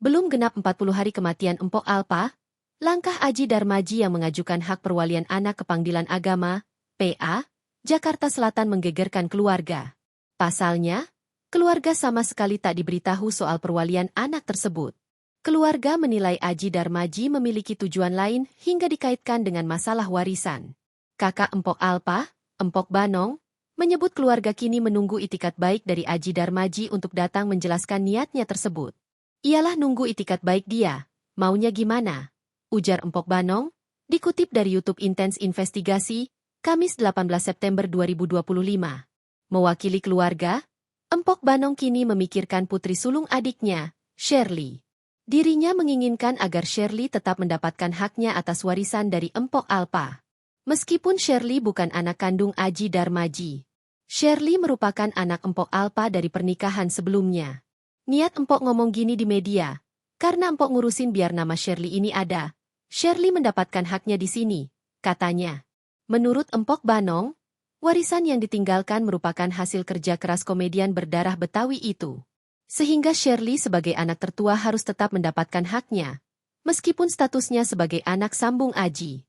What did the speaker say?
Belum genap 40 hari kematian Empok Alpa, langkah Aji Darmaji yang mengajukan hak perwalian anak ke Pangdilan Agama, PA, Jakarta Selatan menggegerkan keluarga. Pasalnya, keluarga sama sekali tak diberitahu soal perwalian anak tersebut. Keluarga menilai Aji Darmaji memiliki tujuan lain hingga dikaitkan dengan masalah warisan. Kakak Empok Alpa, Empok Banong, menyebut keluarga kini menunggu itikat baik dari Aji Darmaji untuk datang menjelaskan niatnya tersebut. Ialah nunggu itikat baik dia, maunya gimana? Ujar Empok Banong, dikutip dari YouTube Intens Investigasi, Kamis 18 September 2025. Mewakili keluarga, Empok Banong kini memikirkan putri sulung adiknya, Shirley. Dirinya menginginkan agar Shirley tetap mendapatkan haknya atas warisan dari Empok Alpa. Meskipun Shirley bukan anak kandung Aji Darmaji, Shirley merupakan anak Empok Alpa dari pernikahan sebelumnya. Niat Empok ngomong gini di media, karena Empok ngurusin biar nama Shirley ini ada. Shirley mendapatkan haknya di sini, katanya. Menurut Empok Banong, warisan yang ditinggalkan merupakan hasil kerja keras komedian berdarah Betawi itu. Sehingga Shirley sebagai anak tertua harus tetap mendapatkan haknya, meskipun statusnya sebagai anak sambung Aji.